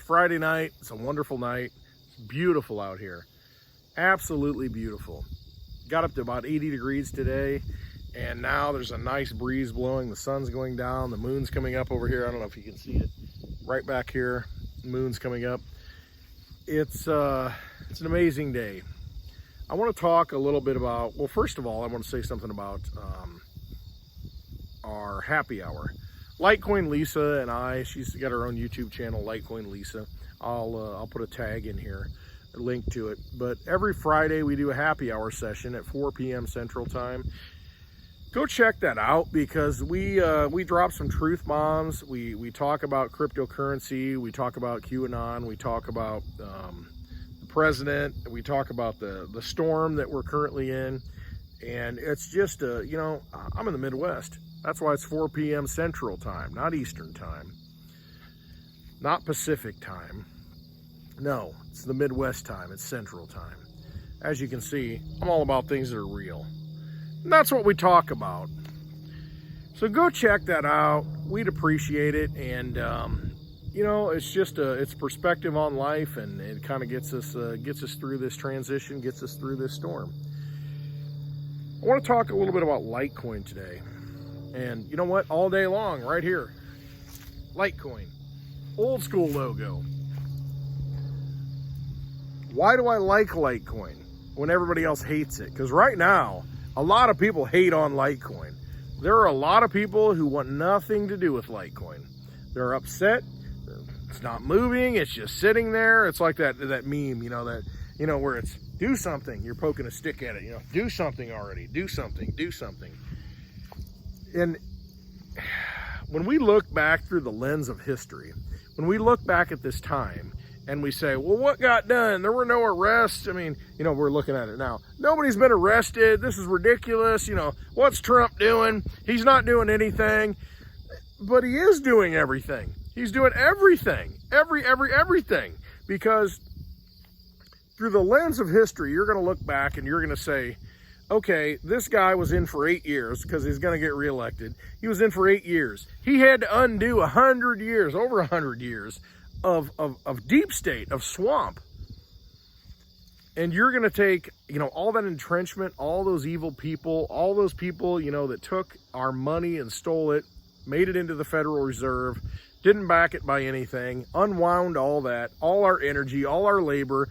Friday night. It's a wonderful night. It's beautiful out here. Absolutely beautiful. Got up to about 80 degrees today, and now there's a nice breeze blowing. The sun's going down. The moon's coming up over here. I don't know if you can see it. Right back here, the moon's coming up. It's an amazing day. I want to talk a little bit about, well, first of all, I want to say something about our happy hour. Litecoin Lisa and I, she's got her own YouTube channel, Litecoin Lisa. I'll put a tag in here, a link to it. But every Friday we do a happy hour session at 4 p.m. Central Time. Go check that out, because we drop some truth bombs. We talk about cryptocurrency. We talk about QAnon. We talk about the president. We talk about the storm that we're currently in. And it's just, you know, I'm in the Midwest. That's why it's 4 p.m. Central Time, not Eastern Time, not Pacific Time. No, it's the Midwest time. It's Central Time. As you can see, I'm all about things that are real. And that's what we talk about. So go check that out. We'd appreciate it. And, you know, it's just it's perspective on life, and it kind of gets us through this transition, gets us through this storm. I want to talk a little bit about Litecoin today. And you know what? All day long, right here, Litecoin, old school logo. Why do I like Litecoin when everybody else hates it? Because right now, a lot of people hate on Litecoin. There are a lot of people who want nothing to do with Litecoin. They're upset. It's not moving. It's just sitting there. It's like that meme, where it's do something. You're poking a stick at it. Do something already. Do something. Do something. And when we look back through the lens of history, when we look back at this time and we say, well, what got done? There were no arrests. I mean, we're looking at it now. Nobody's been arrested. This is ridiculous. What's Trump doing? He's not doing anything. But he is doing everything. He's doing everything. Everything. Because through the lens of history, you're going to look back and you're going to say, okay, this guy was in for 8 years because he's going to get reelected. He was in for 8 years. He had to undo 100 years, over 100 years of deep state, of swamp. And you're going to take, all that entrenchment, all those evil people, all those people, that took our money and stole it, made it into the Federal Reserve, didn't back it by anything, unwound all that, all our energy, all our labor,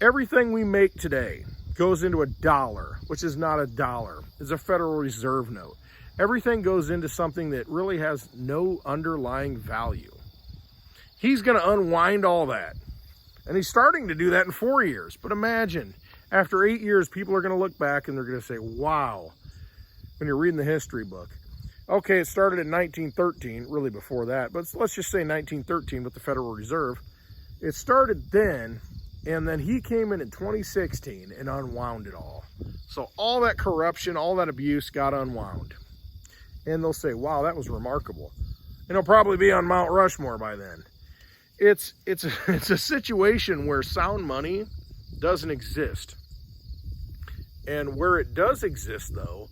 everything we make today goes into a dollar, which is not a dollar. It's a Federal Reserve note. Everything goes into something that really has no underlying value. He's going to unwind all that. And he's starting to do that in 4 years. But imagine, after 8 years, people are going to look back and they're going to say, wow, when you're reading the history book. Okay, it started in 1913, really before that. But let's just say 1913 with the Federal Reserve. It started then. And then he came in 2016 and unwound it all. So all that corruption, all that abuse got unwound. And they'll say, wow, that was remarkable. And he'll probably be on Mount Rushmore by then. It's a situation where sound money doesn't exist. And where it does exist, though,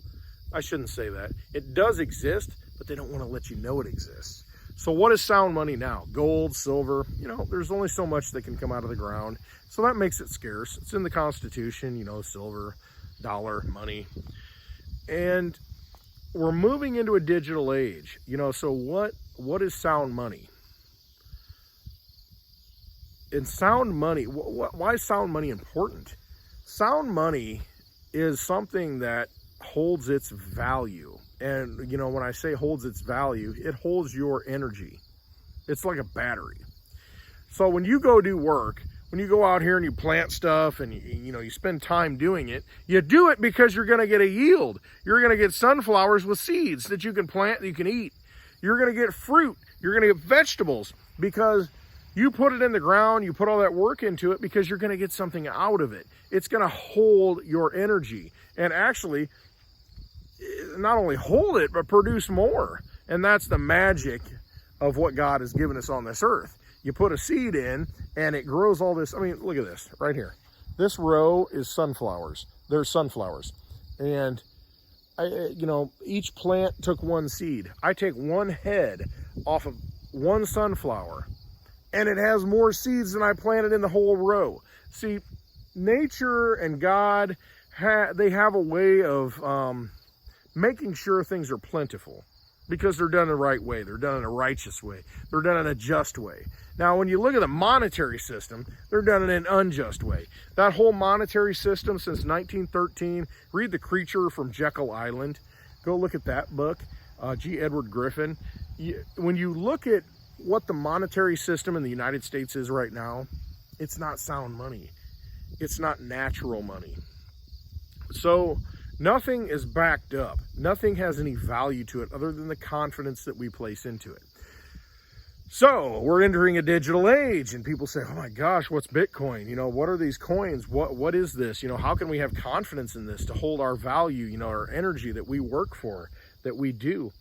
I shouldn't say that. It does exist, but they don't want to let you know it exists. So what is sound money now? Gold, silver, there's only so much that can come out of the ground. So that makes it scarce. It's in the Constitution, silver, dollar, money. And we're moving into a digital age, so what is sound money? And sound money, why is sound money important? Sound money is something that holds its value. And, when I say holds its value, it holds your energy. It's like a battery. So when you go do work, when you go out here and you plant stuff and, you spend time doing it, you do it because you're going to get a yield. You're going to get sunflowers with seeds that you can plant and you can eat. You're going to get fruit. You're going to get vegetables because you put it in the ground, you put all that work into it because you're going to get something out of it. It's going to hold your energy. And actually, not only hold it, but produce more. And that's the magic of what God has given us on this earth. You put a seed in and it grows all this. I mean, look at this right here. This row is sunflowers. There's sunflowers. And each plant took one seed. I take one head off of one sunflower and it has more seeds than I planted in the whole row. See, nature and God, they have a way of making sure things are plentiful because they're done the right way. They're done in a righteous way. They're done in a just way. Now, when you look at the monetary system, they're done in an unjust way. That whole monetary system since 1913, read The Creature from Jekyll Island. Go look at that book, G. Edward Griffin. When you look at what the monetary system in the United States is right now, it's not sound money. It's not natural money. So nothing is backed up. Nothing has any value to it other than the confidence that we place into it. So we're entering a digital age, and people say, oh my gosh, what's Bitcoin? You know, what are these coins? What is this? You know, how can we have confidence in this to hold our value, you know, our energy that we work for, that we do?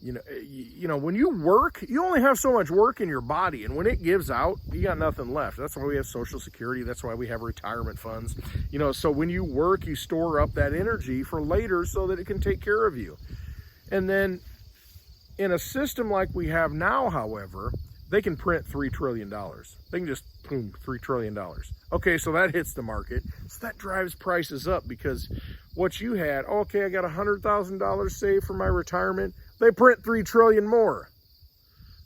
You know, when you work, you only have so much work in your body, and when it gives out, you got nothing left. That's why we have Social Security. That's why we have retirement funds. You know, so when you work, you store up that energy for later so that it can take care of you. And then in a system like we have now, however, they can print $3 trillion. They can just, boom, $3 trillion. Okay, so that hits the market. So that drives prices up because what you had, okay, I got $100,000 saved for my retirement. They print $3 trillion more.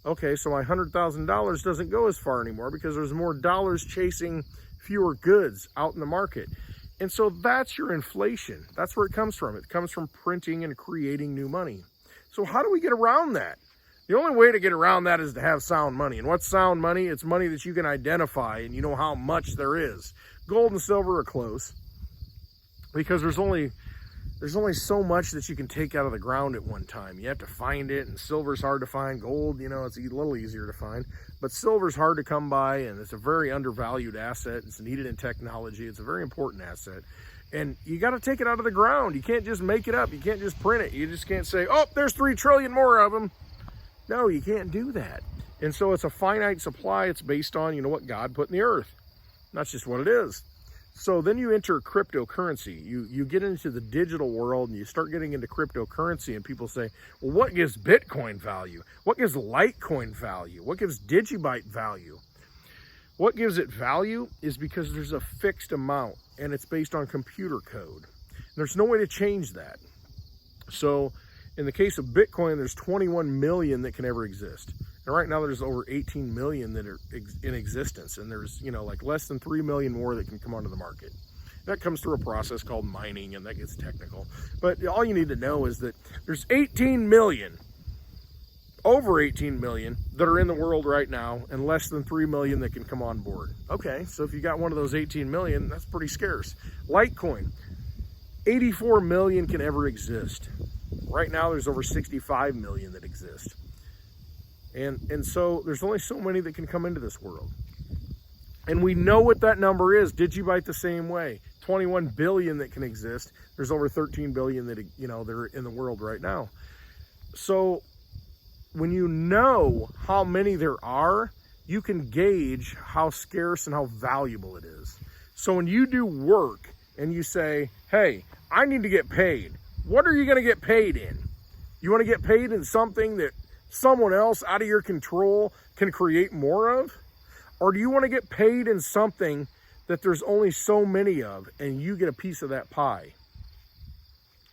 Okay, so my $100,000 doesn't go as far anymore because there's more dollars chasing fewer goods out in the market. And so that's your inflation. That's where it comes from. It comes from printing and creating new money. So how do we get around that? The only way to get around that is to have sound money. And what's sound money? It's money that you can identify and you know how much there is. Gold and silver are close because there's only so much that you can take out of the ground at one time. You have to find it, and silver's hard to find. Gold, you know, it's a little easier to find. But silver's hard to come by, and it's a very undervalued asset. It's needed in technology. It's a very important asset. And you got to take it out of the ground. You can't just make it up. You can't just print it. You just can't say, oh, there's 3 trillion more of them. No, you can't do that. And so it's a finite supply. It's based on, you know, what God put in the earth. That's just what it is. So then you enter cryptocurrency. You get into the digital world and you start getting into cryptocurrency, and people say, well, what gives Bitcoin value? What gives Litecoin value? What gives Digibyte value? What gives it value is because there's a fixed amount and it's based on computer code. There's no way to change that. So in the case of Bitcoin, there's 21 million that can ever exist. And right now there's over 18 million that are in existence. And there's, you know, like less than 3 million more that can come onto the market. That comes through a process called mining, and that gets technical. But all you need to know is that there's 18 million, over 18 million that are in the world right now, and less than 3 million that can come on board. Okay, so if you got one of those 18 million, that's pretty scarce. Litecoin, 84 million can ever exist. Right now there's over 65 million that exist. And so there's only so many that can come into this world. And we know what that number is. Digibyte the same way. 21 billion that can exist. There's over 13 billion that, you know, they're in the world right now. So when you know how many there are, you can gauge how scarce and how valuable it is. So when you do work and you say, hey, I need to get paid. What are you going to get paid in? You want to get paid in something that someone else out of your control can create more of? Or do you want to get paid in something that there's only so many of and you get a piece of that pie?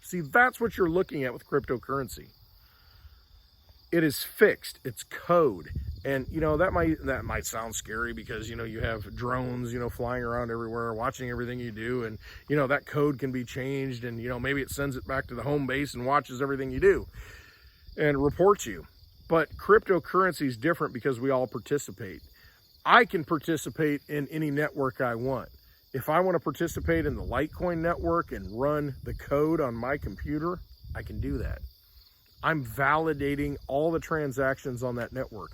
See, that's what you're looking at with cryptocurrency. It is fixed. It's code. And, you know, that might sound scary because, you know, you have drones, you know, flying around everywhere, watching everything you do. And, you know, that code can be changed. And, you know, maybe it sends it back to the home base and watches everything you do and reports you. But cryptocurrency is different because we all participate. I can participate in any network I want. If I want to participate in the Litecoin network and run the code on my computer, I can do that. I'm validating all the transactions on that network.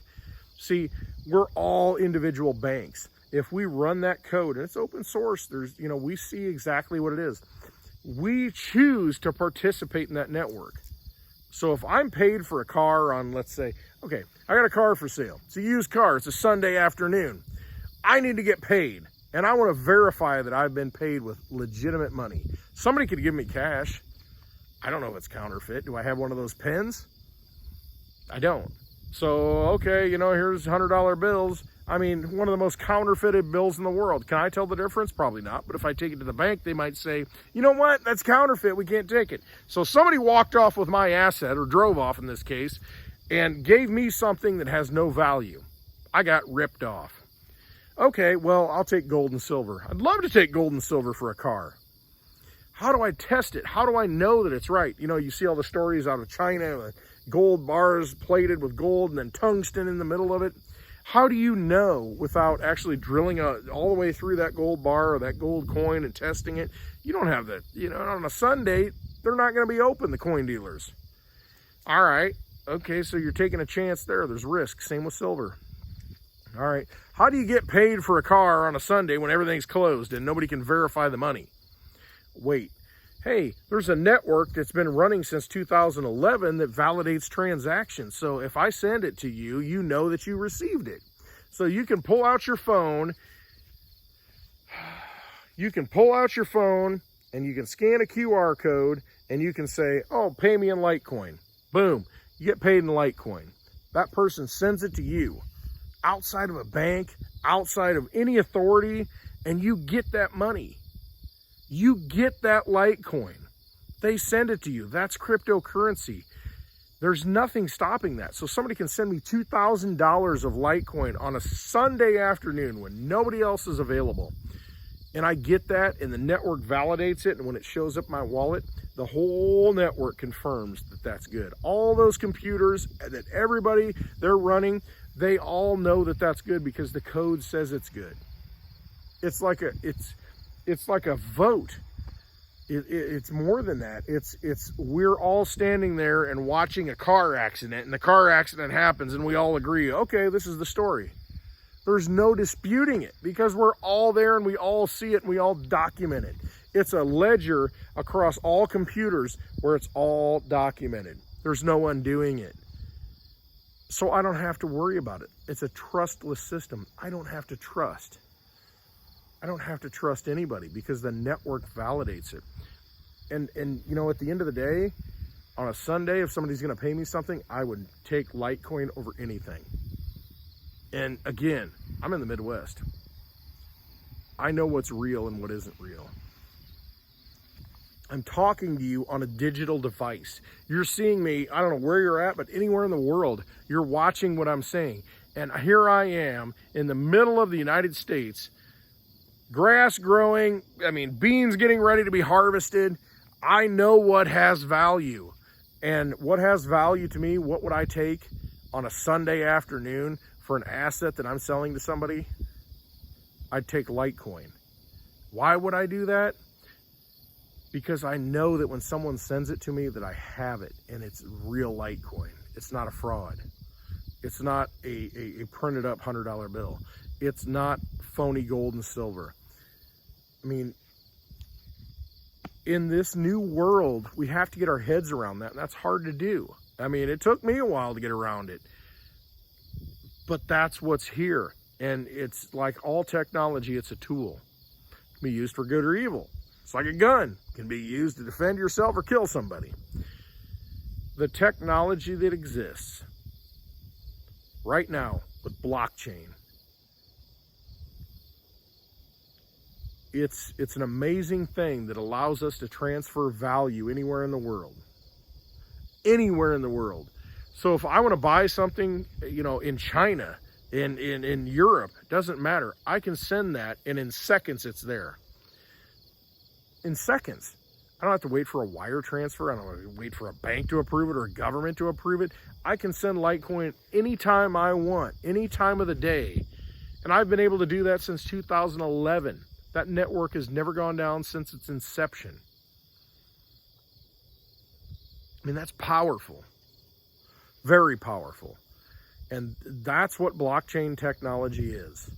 See, we're all individual banks. If we run that code, and it's open source, there's, you know, we see exactly what it is. We choose to participate in that network. So if I'm paid for a car on, let's say, okay, I got a car for sale. It's a used car. It's a Sunday afternoon. I need to get paid. And I want to verify that I've been paid with legitimate money. Somebody could give me cash. I don't know if it's counterfeit. Do I have one of those pens? I don't. So, okay, here's $100 bills. I mean, one of the most counterfeited bills in the world. Can I tell the difference? Probably not. But if I take it to the bank, they might say, you know what? That's counterfeit. We can't take it. So somebody walked off with my asset, or drove off in this case, and gave me something that has no value. I got ripped off. Okay, well, I'll take gold and silver. I'd love to take gold and silver for a car. How do I test it? How do I know that it's right? You see all the stories out of China, with gold bars plated with gold and then tungsten in the middle of it. How do you know without actually drilling all the way through that gold bar or that gold coin and testing it? You don't have that. On a Sunday, they're not going to be open, the coin dealers. All right. Okay, so you're taking a chance there. There's risk. Same with silver. All right. How do you get paid for a car on a Sunday when everything's closed and nobody can verify the money? Wait. Hey, there's a network that's been running since 2011 that validates transactions. So if I send it to you, you know that you received it. So you can pull out your phone. You can pull out your phone and you can scan a QR code and you can say, oh, pay me in Litecoin. Boom. You get paid in Litecoin. That person sends it to you outside of a bank, outside of any authority, and you get that money. You get that Litecoin. They send it to you. That's cryptocurrency. There's nothing stopping that. So somebody can send me $2,000 of Litecoin on a Sunday afternoon when nobody else is available. And I get that, and the network validates it. And when it shows up in my wallet, the whole network confirms that that's good. All those computers that everybody they're running, they all know that that's good because the code says it's good. It's like a vote. It's more than that. We're all standing there and watching a car accident, and the car accident happens, and we all agree, okay, this is the story. There's no disputing it because we're all there and we all see it and we all document it. It's a ledger across all computers where it's all documented. There's no undoing it. So I don't have to worry about it. It's a trustless system. I don't have to trust. I don't have to trust anybody because the network validates it. And at the end of the day, on a Sunday, if somebody's going to pay me something, I would take Litecoin over anything. And again, I'm in the Midwest. I know what's real and what isn't real. I'm talking to you on a digital device. You're seeing me, I don't know where you're at, but anywhere in the world, you're watching what I'm saying. And here I am in the middle of the United States, grass growing, beans getting ready to be harvested. I know what has value. And what has value to me, what would I take on a Sunday afternoon for an asset that I'm selling to somebody? I'd take Litecoin. Why would I do that? Because I know that when someone sends it to me that I have it and it's real Litecoin. It's not a fraud. It's not a printed up $100 bill. It's not phony gold and silver. In this new world, we have to get our heads around that, and that's hard to do. It took me a while to get around it, but that's what's here. And it's like all technology, it's a tool. It can be used for good or evil. It's like a gun. It can be used to defend yourself or kill somebody. The technology that exists right now with blockchain, it's an amazing thing that allows us to transfer value anywhere in the world. Anywhere in the world. So if I want to buy something, in China, in Europe, it doesn't matter. I can send that, and in seconds it's there. In seconds. I don't have to wait for a wire transfer. I don't have to wait for a bank to approve it or a government to approve it. I can send Litecoin anytime I want, any time of the day. And I've been able to do that since 2011. That network has never gone down since its inception. That's powerful. Very powerful. And that's what blockchain technology is.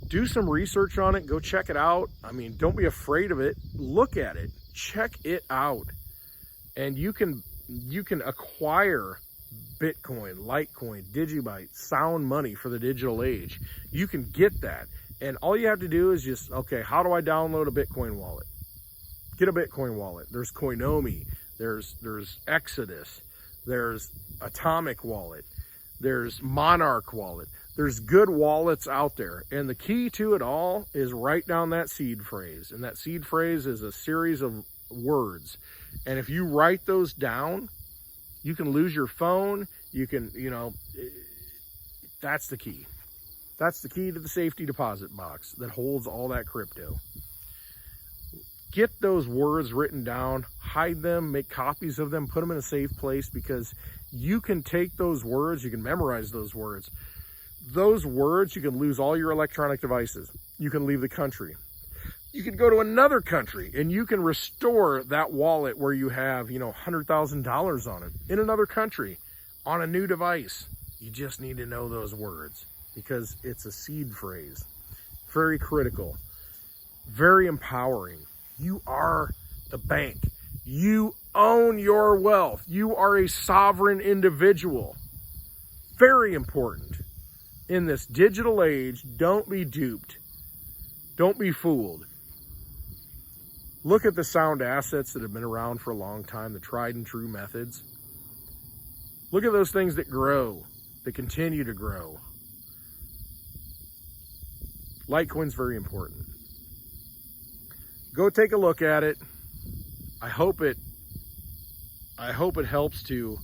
Do some research on it. Go check it out. Don't be afraid of it. Look at it. Check it out. And you can acquire Bitcoin, Litecoin, Digibyte, sound money for the digital age. You can get that. And all you have to do is just, okay, how do I download a Bitcoin wallet? Get a Bitcoin wallet. There's Coinomi. There's Exodus. There's Atomic Wallet. There's Monarch Wallet. There's good wallets out there. And the key to it all is write down that seed phrase. And that seed phrase is a series of words. And if you write those down, you can lose your phone. You can, that's the key. That's the key to the safety deposit box that holds all that crypto. Get those words written down, hide them, make copies of them, put them in a safe place, because you can take those words, you can memorize those words. Those words, you can lose all your electronic devices. You can leave the country. You can go to another country and you can restore that wallet where you have, $100,000 on it in another country on a new device. You just need to know those words because it's a seed phrase. Very critical, very empowering. You are the bank. You own your wealth. You are a sovereign individual. Very important. In this digital age, don't be duped. Don't be fooled. Look at the sound assets that have been around for a long time, the tried and true methods. Look at those things that grow, that continue to grow. Litecoin's very important. Go take a look at it. I hope it helps to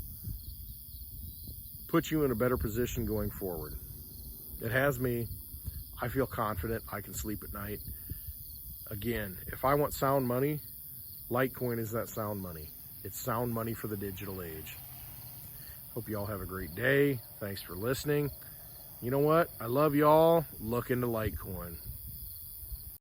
put you in a better position going forward. It has me. I feel confident. I can sleep at night. Again, if I want sound money, Litecoin is that sound money. It's sound money for the digital age. Hope you all have a great day. Thanks for listening. You know what? I love y'all. Look into Litecoin.